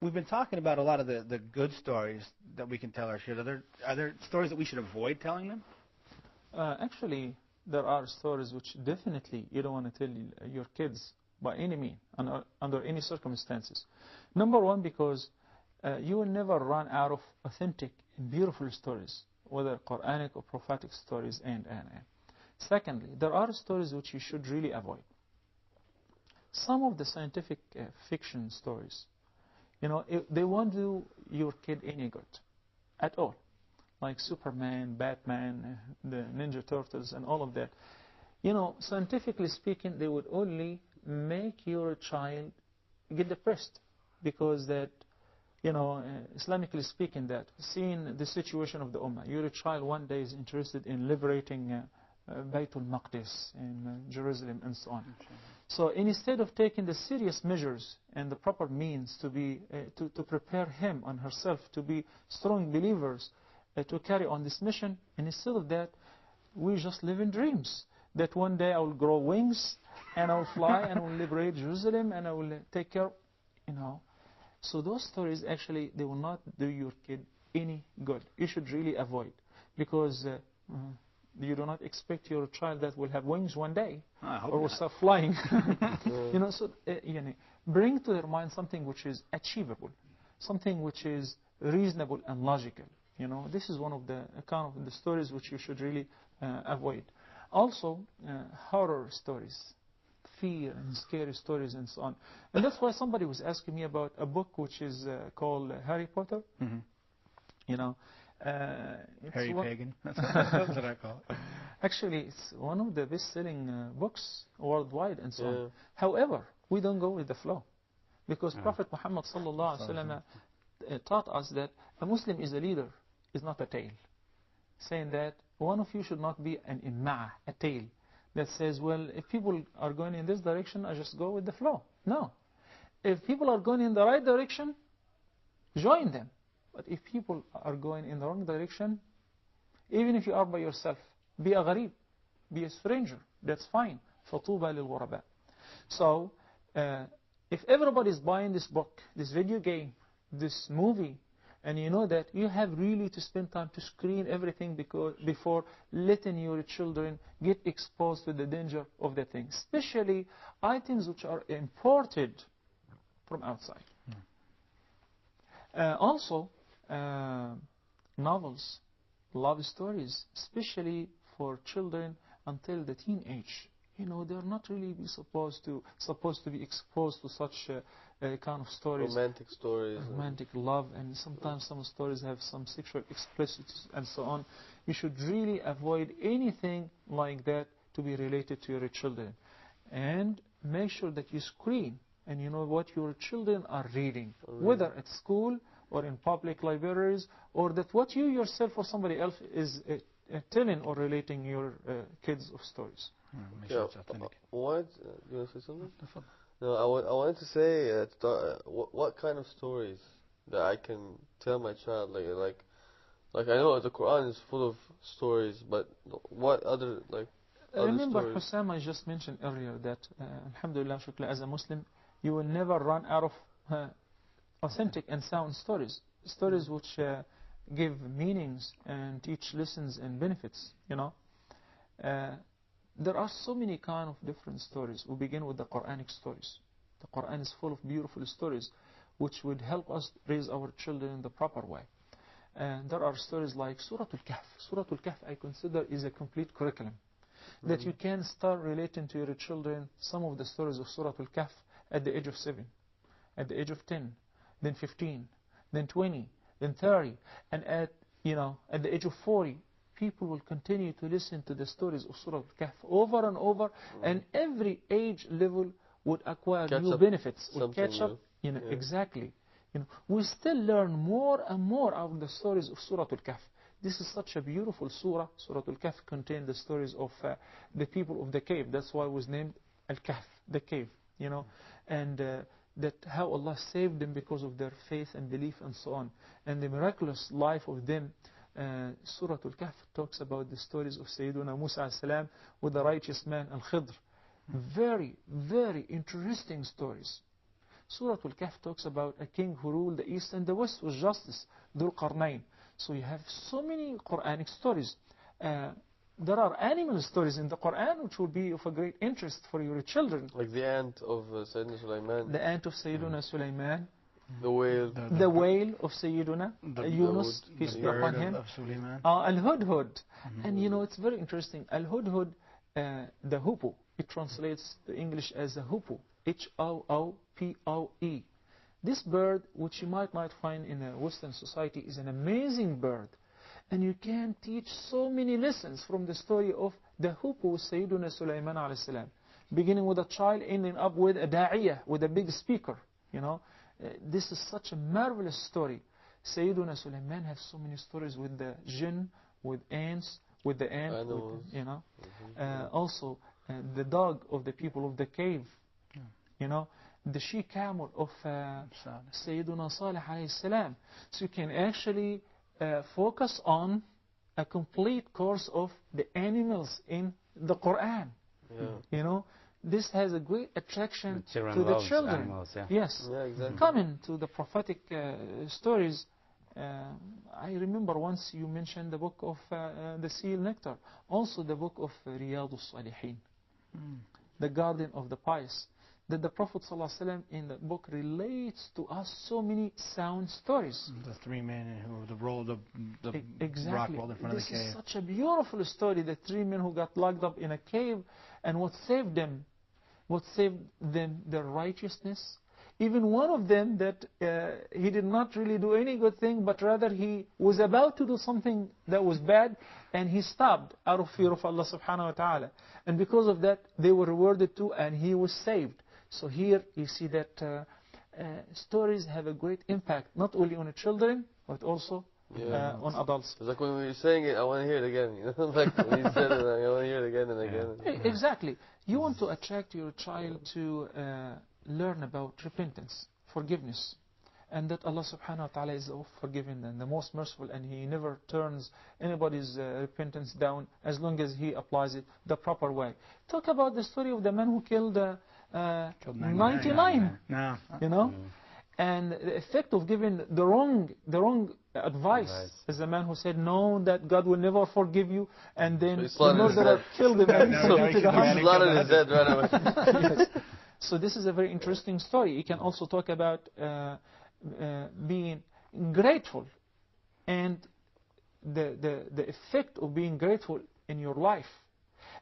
We've been talking about a lot of the good stories that we can tell our kids. Are there stories that we should avoid telling them? Actually, there are stories which definitely you don't want to tell your kids by any means, under any circumstances. Number one, because you will never run out of authentic and beautiful stories, whether Quranic or prophetic stories, and. Secondly, there are stories which you should really avoid. Some of the scientific fiction stories, they won't do your kid any good at all. Like Superman, Batman, the Ninja Turtles, and all of that. Scientifically speaking, they would only make your child get depressed, because that, Islamically speaking, that seeing the situation of the Ummah, your child one day is interested in liberating Baytul Maqdis in Jerusalem and so on. So instead of taking the serious measures and the proper means to prepare him and herself to be strong believers to carry on this mission, and instead of that, we just live in dreams that one day I will grow wings and I will fly and I will liberate Jerusalem and I will take care, So those stories, actually, they will not do your kid any good. You should really avoid, because you do not expect your child that will have wings one day or will start flying. Bring to their mind something which is achievable, something which is reasonable and logical. This is one of the kind of the stories which you should really avoid. Also, horror stories, fear and scary stories and so on. And that's why somebody was asking me about a book which is called Harry Potter. Harry Pagan. That's what I call it. Actually, it's one of the best-selling books worldwide and so on. However, we don't go with the flow, because Prophet Muhammad ﷺ taught us that a Muslim is a leader, is not a tail. Saying that one of you should not be an imma, a tail, that says, well, if people are going in this direction, I just go with the flow. No. If people are going in the right direction, join them. But if people are going in the wrong direction, even if you are by yourself, be a gharib, be a stranger, that's fine. فَطُوبَى لِلْغُرَبَاءِ. So, if everybody is buying this book, this video game, this movie, and you know that you have really to spend time to screen everything before letting your children get exposed to the danger of the thing, especially items which are imported from outside. Also, novels, love stories, especially for children until the teenage. They're not really supposed to be exposed to such kind of stories. Romantic stories. Romantic love, and sometimes some stories have some sexual explicitness and so on. You should really avoid anything like that to be related to your children. And make sure that you screen and you know what your children are reading, whether at school or in public libraries, or that what you yourself or somebody else is telling or relating your kids of stories. What? You want to say something? No, I wanted to say what kind of stories that I can tell my child, like I know the Quran is full of stories, but what other Remember, stories? Hussam, I just mentioned earlier that alhamdulillah, shukla, as a Muslim, you will never run out of authentic and sound stories which give meanings and teach lessons and benefits. There are so many kind of different stories. We begin with the Quranic stories. The Quran is full of beautiful stories which would help us raise our children in the proper way. And there are stories like Surah Al-Kahf. Surah Al-Kahf, I consider, is a complete curriculum that you can start relating to your children some of the stories of Surah Al-Kahf at the age of 7, at the age of 10, then 15, then 20, then 30, and at the age of 40. People will continue to listen to the stories of Surah Al-Kahf over and over, and every age level would acquire new benefits, would catch up. Exactly. We still learn more and more out of the stories of Surah Al-Kahf. This is such a beautiful surah. Surah Al-Kahf contains the stories of the people of the cave. That's why it was named Al-Kahf, the cave. And that how Allah saved them because of their faith and belief and so on, and the miraculous life of them. Surah Al-Kahf talks about the stories of Sayyiduna Musa as-salam with the righteous man Al-Khidr. Very, very interesting stories. Surah Al-Kahf talks about a king who ruled the east and the west with justice, Dhul Qarnayn. So you have so many Quranic stories. There are animal stories in the Quran which will be of a great interest for your children. Like the ant of Sayyidina Sulaiman. The ant of Sayyiduna Sulaiman. The whale. The whale of Sayyiduna Yunus, peace be upon him. Al-Hudhud. And you know, it's very interesting. Al-Hudhud, the hoopoe, it translates to English as a hoopoe. H-O-O-P-O-E. This bird, which you might not find in a Western society, is an amazing bird. And you can teach so many lessons from the story of the hoopoe of Sayyiduna Sulaiman alayhi salam. Beginning with a child, ending up with a da'iyah, with a big speaker. You know, this is such a marvelous story. Sayyiduna Sulaiman has so many stories with the jinn, with ants, with the ant, with, you know. Also, the dog of the people of the cave, you know. The she-camel of Sayyiduna Salih alayhi salam. So you can actually focus on a complete course of the animals in the Quran. You know, this has a great attraction to the children. Animals, Yes. Exactly. Coming to the prophetic stories, I remember once you mentioned the book of the seal nectar, also the book of Riyadh al-Salihin, the garden of the pious, that the Prophet ﷺ in the book relates to us so many sound stories. The three men who the Exactly. rock rolled in front This of the cave. is such a beautiful story. The three men who got locked up in a cave, and what saved them? What saved them? Their righteousness. Even one of them that he did not really do any good thing, but rather he was about to do something that was bad, and he stopped out of fear of Allah subhanahu wa ta'ala. And because of that, they were rewarded too, and he was saved. So here you see that stories have a great impact, not only on the children, but also on adults. It's like when we were saying it, I want to hear it again. You know? Like when you said it, I want to hear it again and again. Exactly. You want to attract your child to learn about repentance, forgiveness, and that Allah subhanahu wa ta'ala is the forgiving and the most merciful, and He never turns anybody's repentance down as long as he applies it the proper way. Talk about the story of the man who killed 99, you know, and the effect of giving the wrong advice is the man who said no, that God will never forgive you, and then the murderer killed him and slaughtered his dead right away. Yes. So this is a very interesting story. You can also talk about being grateful and the effect of being grateful in your life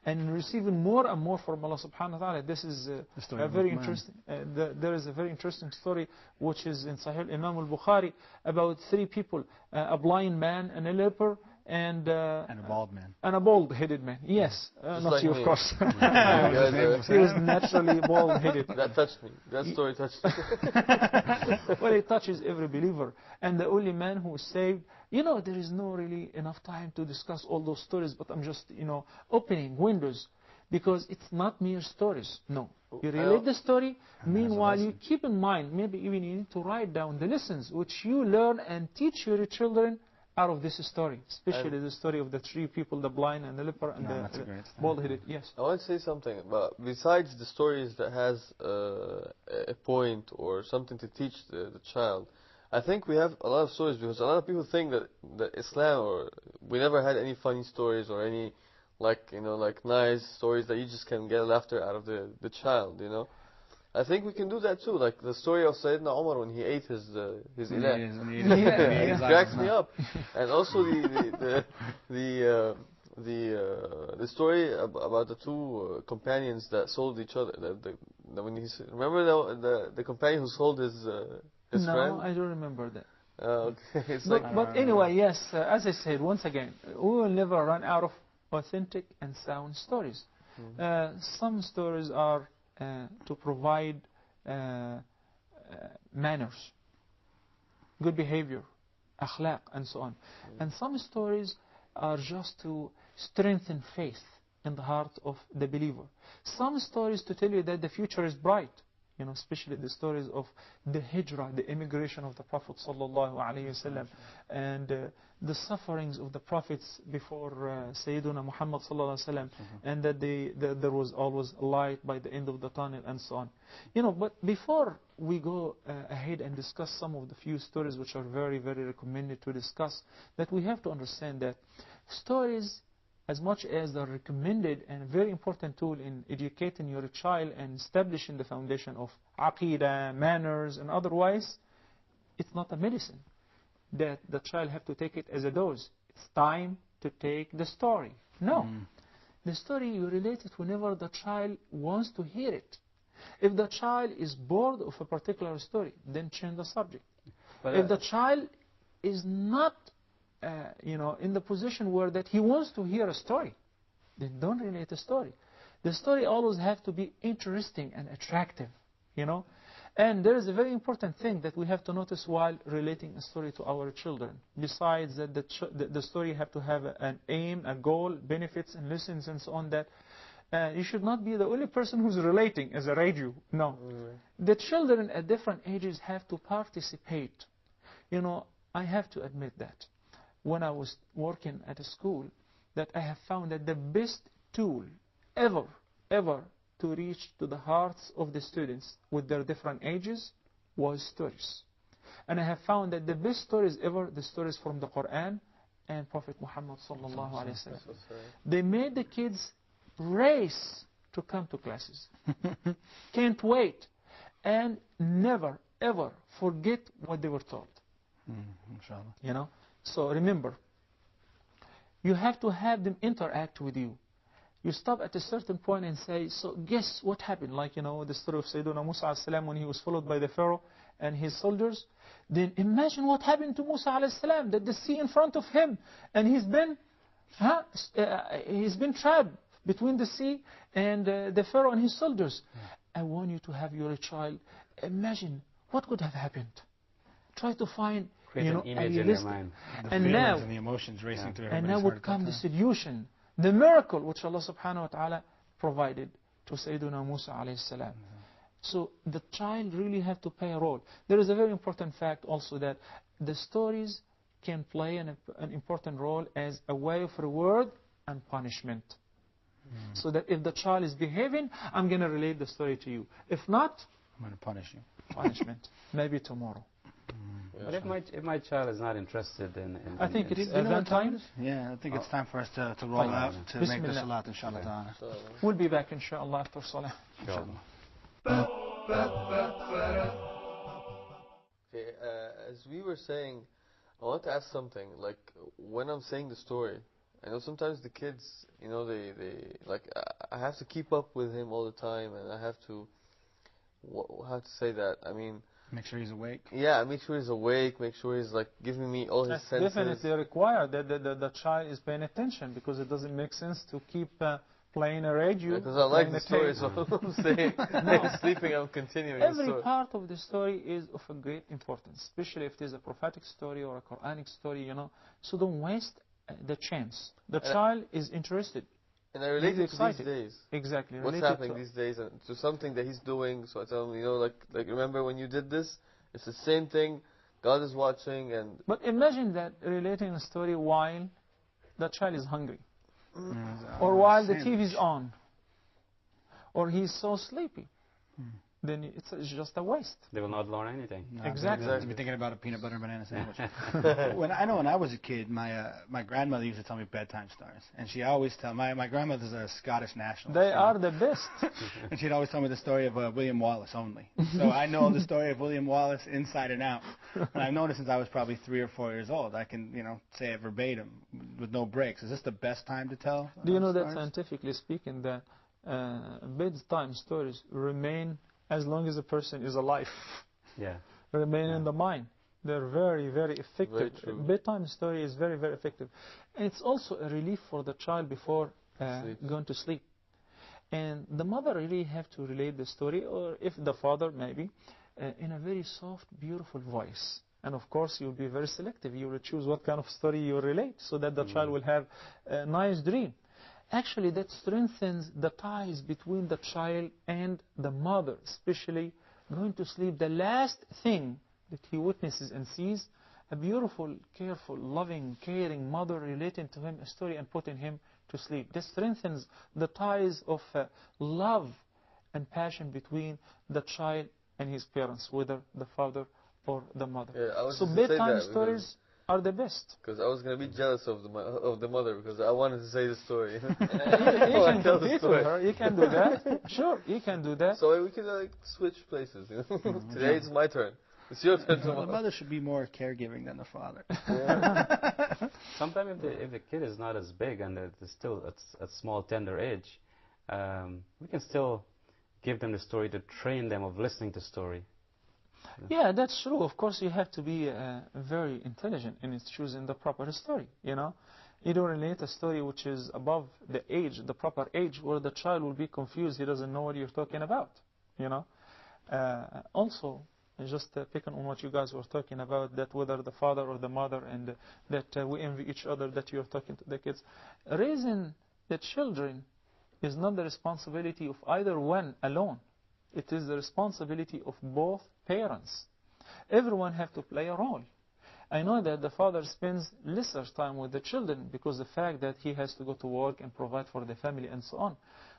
and receiving more and more from Allah subhanahu wa ta'ala. This is a very interesting, there is a very interesting story which is in Sahih Imam al-Bukhari about three people, a blind man, and a leper, and a bald man. And a bald-headed man. Yes, not like you, me. of course. Yeah, He was naturally bald-headed. That touched me. That story touched me. Well, it touches every believer. And the only man who was saved, you know, there is no really enough time to discuss all those stories, but I'm just, you know, opening windows, because it's not mere stories. No. You relate the story, meanwhile you keep in mind, maybe even you need to write down the lessons which you learn and teach your children out of this story, especially the story of the three people, the blind and the leper and the bald-headed. Yes. I want to say something about, besides the stories that has a point or something to teach the child, I think we have a lot of stories, because a lot of people think that Islam, or we never had any funny stories or any, like, you know, like nice stories that you just can get laughter out of the child, you know. I think we can do that too, like the story of Sayyidina Umar when he ate his ilah. It cracks me up. And also the story about the two companions that sold each other. When he remember the companion who sold his friend? No, I don't remember that. Okay. It's but anyway, yes, as I said, once again, we will never run out of authentic and sound stories. Some stories are to provide manners, good behavior, akhlaq, and so on. And some stories are just to strengthen faith in the heart of the believer. Some stories to tell you that the future is bright. especially the stories of the hijrah, the immigration of the Prophet sallallahu alaihi wasallam, and the sufferings of the prophets before Sayyiduna Muhammad sallallahu alaihi wasallam, and that there was always light by the end of the tunnel, and so on. But before we go ahead and discuss some of the few stories which are very, very recommended to discuss, that we have to understand that stories, as much as they're recommended and a very important tool in educating your child and establishing the foundation of aqidah, manners, and otherwise, it's not a medicine that the child have to take it as a dose. It's time to take the story. No. The story, you relate it whenever the child wants to hear it. If the child is bored of a particular story, then change the subject. But if the child is not in the position where that he wants to hear a story, then don't relate a story. The story always have to be interesting and attractive, And there is a very important thing that we have to notice while relating a story to our children. Besides that, the story have to have an aim, a goal, benefits and lessons and so on, that you should not be the only person who's relating as a radio. No. The children at different ages have to participate. I have to admit that when I was working at a school, that I have found that the best tool ever to reach to the hearts of the students with their different ages was stories. And I have found that the best stories ever, the stories from the Quran and Prophet Muhammad sallallahu alaihi wasallam. They made the kids race to come to classes. Can't wait. And never, ever forget what they were told. Inshallah. So remember, you have to have them interact with you. You stop at a certain point and say, so guess what happened? Like, the story of Sayyiduna Musa alayhi salam when he was followed by the Pharaoh and his soldiers. Then imagine what happened to Musa alayhi salam, that the sea in front of him, and he's been trapped between the sea and the Pharaoh and his soldiers. I want you to have your child imagine what could have happened. Try to find an image in your mind. The feelings and the emotions racing through everybody's And now heart would come at the that time. solution, the miracle which Allah subhanahu wa ta'ala provided to Sayyiduna Musa alayhi salam. So the child really have to play a role. There is a very important fact also that the stories can play an important role as a way of reward and punishment. So that if the child is behaving, I'm going to relate the story to you. If not, I'm going to punish you. Punishment. Maybe tomorrow. But if my child is not interested in I think it's that time. Yeah, I think it's time for us to roll out to make the salat, inshallah ta'ala. We'll be back, inshallah, after salah. Okay, as we were saying, I want to ask something. Like, when I'm saying the story, I know sometimes the kids, they like, I have to keep up with him all the time, and I have to, how to say that? I mean, make sure he's awake. Yeah, make sure he's awake, make sure he's like giving me all his senses. Definitely required that the child is paying attention, because it doesn't make sense to keep playing a radio. Because I like the story, so I'm saying, sleeping, I'm continuing the story. Every part of the story is of a great importance, especially if it is a prophetic story or a Quranic story, So don't waste the chance. The child is interested. And I relate it to these days. Exactly. What's happening these days, and to something that he's doing. So I tell him, like remember when you did this? It's the same thing. God is watching, and. But imagine that relating a story while the child is hungry, or while the TV is on, or he's so sleepy. Then it's just a waste. They will not learn anything. No, exactly. They'll be thinking about a peanut butter and banana sandwich. when I was a kid, my grandmother used to tell me bedtime stories, and she always tell my grandmother's a Scottish nationalist. They are the best. And she'd always tell me the story of William Wallace only. So I know the story of William Wallace inside and out. And I've known it since I was probably 3 or 4 years old. I can say it verbatim with no breaks. Is this the best time to tell? Do you know that scientifically speaking that bedtime stories remain as long as a person is alive. Yeah. Remain in the mind. They're very, very effective. Very true. Bedtime story is very, very effective. And it's also a relief for the child before going to sleep. And the mother really have to relate the story, or if the father maybe, in a very soft, beautiful voice. And of course you'll be very selective. You will choose what kind of story you relate, so that the child will have a nice dream. Actually, that strengthens the ties between the child and the mother, especially going to sleep, the last thing that he witnesses and sees, a beautiful, careful, loving, caring mother relating to him a story and putting him to sleep. This strengthens the ties of love and passion between the child and his parents, whether the father or the mother. Yeah, so bedtime stories are the best. Because I was going to be jealous of the mother because I wanted to say the story. You can compete with her. You can do that. Sure, you can do that. So we can like switch places. You know? Today it's my turn. It's your turn tomorrow. The mother should be more caregiving than the father. Sometimes if the kid is not as big and it's still at a small, tender age, we can still give them the story to train them of listening to story. Yeah, that's true. Of course, you have to be very intelligent in choosing the proper story, you know. You don't relate a story which is above the age, the proper age, where the child will be confused. He doesn't know what you're talking about, you know. Also, just picking on what you guys were talking about, that whether the father or the mother, and that we envy each other, that you're talking to the kids. Raising the children is not the responsibility of either one alone. It is the responsibility of both parents. Everyone has to play a role. I know that the father spends lesser time with the children because the fact that he has to go to work and provide for the family and so on.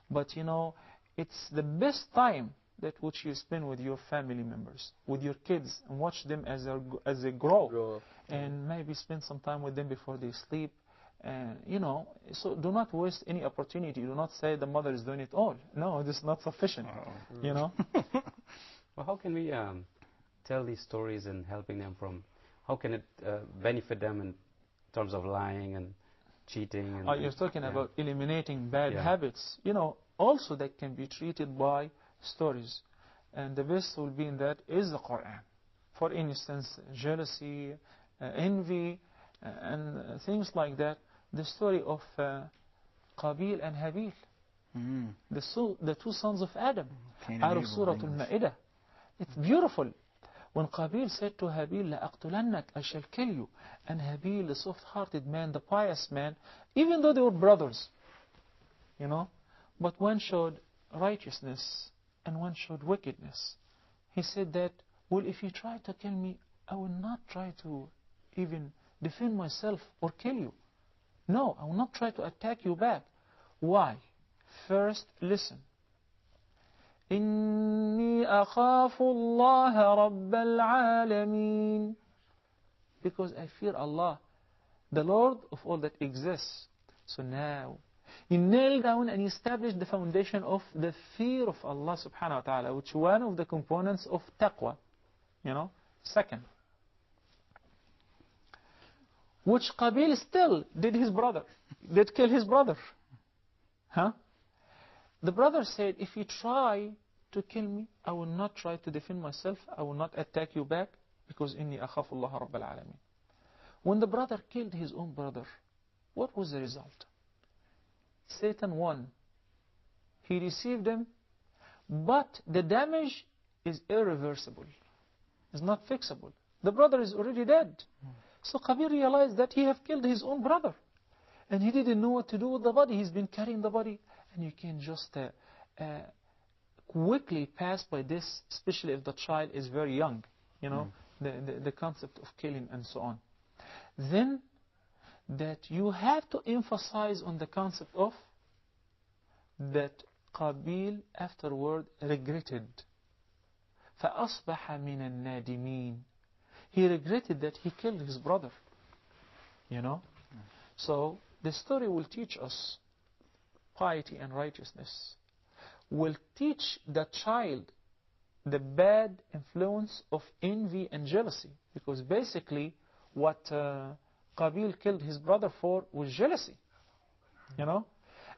But you know, it's the best time that which you spend with your family members, with your kids, and watch them as they grow up. And maybe spend some time with them before they sleep. You know, so do not waste any opportunity. Do not say the mother is doing it all. No, this is not sufficient. You know. Well, how can we tell these stories and helping them from? How can it benefit them in terms of lying and cheating? And, you're talking about eliminating bad habits. You know, also that can be treated by stories, and the best will be in that is the Quran. For instance, jealousy, envy, and things like that. The story of Qabil and Habil, the two sons of Adam, out of Surah Al-Ma'idah. It's beautiful. When Qabil said to Habil, لَأَقْتُلَنَّكَ, I shall kill you. And Habil, the soft-hearted man, the pious man, even though they were brothers, you know, but one showed righteousness and one showed wickedness. He said that, well, if you try to kill me, I will not try to even defend myself or kill you. No, I will not try to attack you back. Why? First, listen. إِنِّي أَخَافُ اللَّهَ رَبَّ الْعَالَمِينَ. Because I fear Allah, the Lord of all that exists. So now, he nailed down and established the foundation of the fear of Allah subhanahu wa ta'ala, which is one of the components of taqwa. You know? Second, which Qabil still did kill his brother. Huh? The brother said, if you try to kill me, I will not try to defend myself. I will not attack you back, because inni akhafu Allah Rabbal Alameen. When the brother killed his own brother, what was the result? Satan won. He received him, but the damage is irreversible. It's not fixable. The brother is already dead. So Qabil realized that he have killed his own brother. And he didn't know what to do with the body. He's been carrying the body. And you can just quickly pass by this, especially if the child is very young. You know, the concept of killing and so on. Then, that you have to emphasize on the concept of that Qabil afterward regretted. فَأَصْبَحَ مِنَ النَّادِمِينَ. He regretted that he killed his brother. You know? So, the story will teach us piety and righteousness. Will teach the child the bad influence of envy and jealousy. Because basically, what Qabil killed his brother for was jealousy. You know?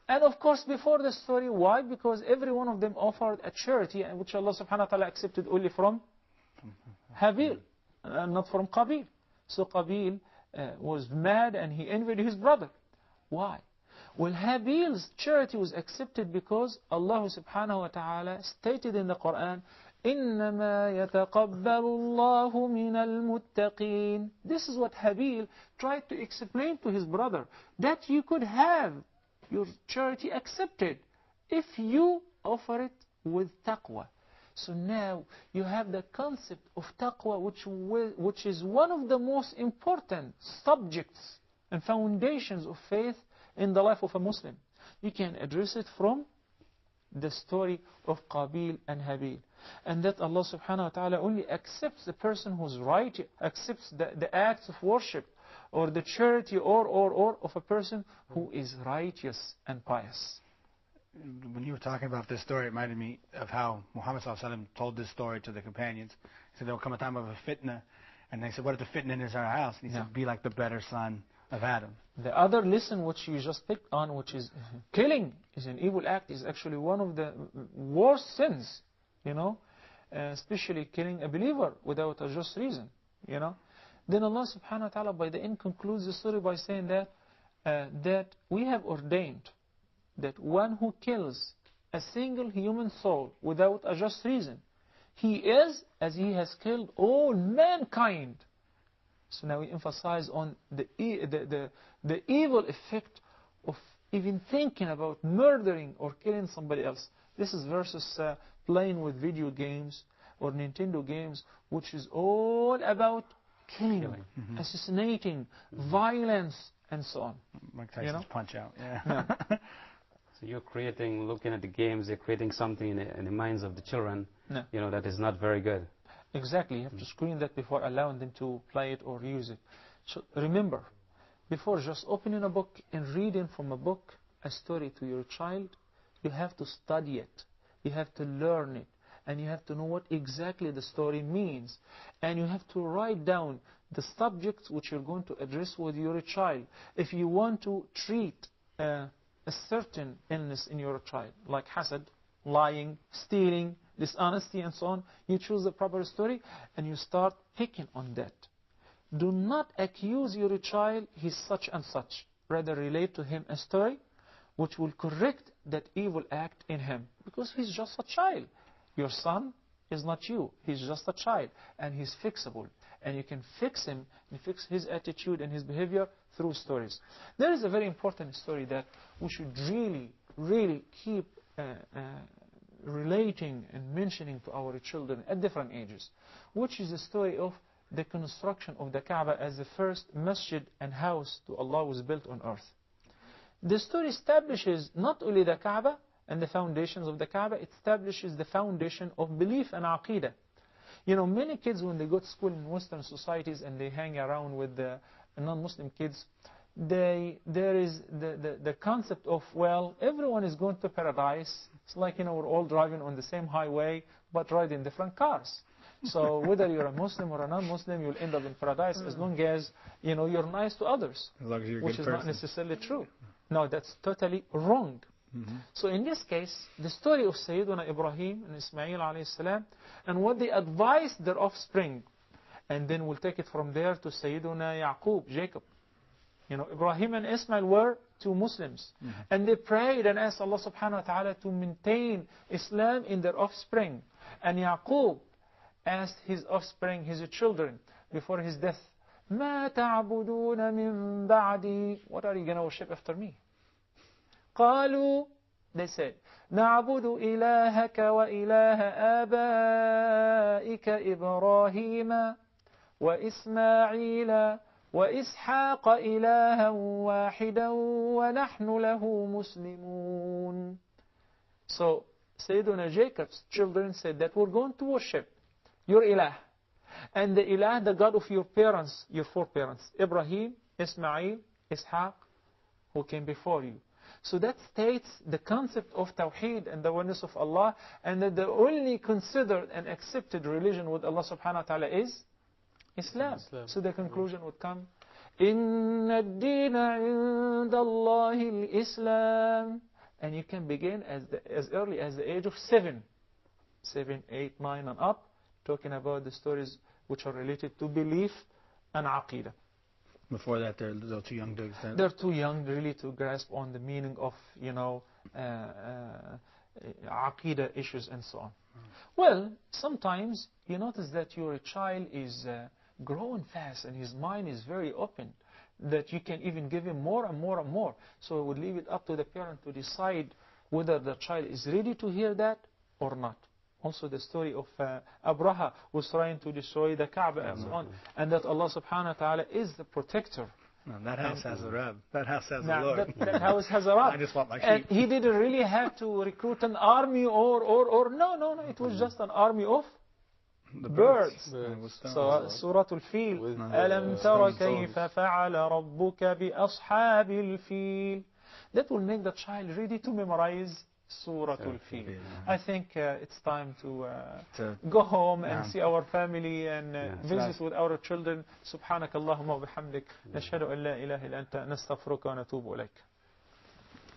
And of course, before the story, why? Because every one of them offered a charity, which Allah subhanahu wa ta'ala accepted only from Habil, not from Qabil. So Qabil was mad and he envied his brother. Why? Well, Habil's charity was accepted because Allah subhanahu wa ta'ala stated in the Quran, إِنَّمَا يَتَقَبَّلُ اللَّهُ مِنَ الْمُتَّقِينَ. This is what Habil tried to explain to his brother, that you could have your charity accepted if you offer it with taqwa. So now you have the concept of taqwa, which is one of the most important subjects and foundations of faith in the life of a Muslim. You can address it from the story of Qabil and Habil. And that Allah subhanahu wa ta'ala only accepts the person who's right, accepts the acts of worship or the charity or of a person who is righteous and pious. When you were talking about this story, it reminded me of how Muhammad Sallallahu told this story to the companions. He said there will come a time of a fitna, and they said, what if the fitna is our house? And he said, be like the better son of Adam. The other lesson which you just picked on, which is killing is an evil act, is actually one of the worst sins, you know, especially killing a believer without a just reason, you know. Then Allah subhanahu wa ta'ala by the end concludes the story by saying that that we have ordained that one who kills a single human soul without a just reason, he is as he has killed all mankind. So now we emphasize on the evil effect of even thinking about murdering or killing somebody else. This is versus playing with video games or Nintendo games, which is all about killing, assassinating, violence, and so on. Mike Tyson's, you know? Punch Out. Yeah. No. So you're creating, looking at the games, you're creating something in the minds of the children, you know, that is not very good. Exactly. You have to screen that before allowing them to play it or use it. So remember, before just opening a book and reading from a book a story to your child, you have to study it. You have to learn it. And you have to know what exactly the story means. And you have to write down the subjects which you're going to address with your child. If you want to treat a certain illness in your child, like hasad, lying, stealing, dishonesty, and so on, you choose the proper story and you start picking on that. Do not accuse your child he's such and such. Rather relate to him a story which will correct that evil act in him, because he's just a child. Your son is not you. He's just a child, and he's fixable. And you can fix him and fix his attitude and his behavior through stories. There is a very important story that we should really keep relating and mentioning to our children at different ages, which is the story of the construction of the Kaaba as the first masjid and house to Allah was built on earth. The story establishes not only the Kaaba and the foundations of the Kaaba, it establishes the foundation of belief and aqidah. You know, many kids when they go to school in Western societies and they hang around with the non-Muslim kids, there is the concept of, well, everyone is going to paradise. It's like, you know, we're all driving on the same highway but riding different cars. So whether you're a Muslim or a non-Muslim, you'll end up in paradise as long as, you know, you're nice to others, as long as you're a which good is person. not necessarily true. No, that's totally wrong. So in this case, the story of Sayyiduna Ibrahim and Ismail alayhi salam, and what they advised their offspring, and then we'll take it from there to Sayyiduna Yaqub, Jacob. You know, Ibrahim and Ismail were two Muslims, and they prayed and asked Allah subhanahu wa ta'ala to maintain Islam in their offspring. And Yaqub asked his offspring, his children, before his death, مَا تَعْبُدُونَ مِن بَعْدِي? What are you going to worship after me? قالوا, they said, نعبد إلهك وإله آبائك إبراهيم وإسماعيل وإسحاق إلها واحدا ونحن له مسلمون. So Sayyiduna Jacob's children said that we're going to worship your ilah, and the ilah, the God of your parents, your foreparents, Ibrahim, Ismail, Ishaq, who came before you. So that states the concept of Tawheed and the oneness of Allah, and that the only considered and accepted religion with Allah subhanahu wa ta'ala is Islam. So the conclusion would come, إِنَّ الدِّينَ عِنْدَ اللَّهِ الْإِسْلَامِ. And you can begin as early as the age of 7, 8, 9 and up, talking about the stories which are related to belief and aqidah. Before that, they're too young to understand. They're too young really to grasp on the meaning of, you know, aqidah issues and so on. Well, sometimes you notice that your child is growing fast and his mind is very open, that you can even give him more and more and more. So we would leave it up to the parent to decide whether the child is ready to hear that or not, Also the story of Abraha was trying to destroy the Kaaba and so on. And that Allah subhanahu wa ta'ala is the protector. No, that house has a Rab. That house has a Now, Lord. that house has a Rab. I just want my And sheep. he didn't really have to recruit an army or no. It was just an army of The birds. So, Surah Al-Fil. with, أَلَمْ تَرَ كَيْفَ فَعَلَ رَبُّكَ بِأَصْحَابِ الْفِيلِ. That will make the child ready to memorize Surah Al-Fil. I think it's time to go home and see our family and visit with our children. سبحانك اللهم وبحمدك نشهد أن لا إله إلا أنت نستغفرك ونتوب إليك.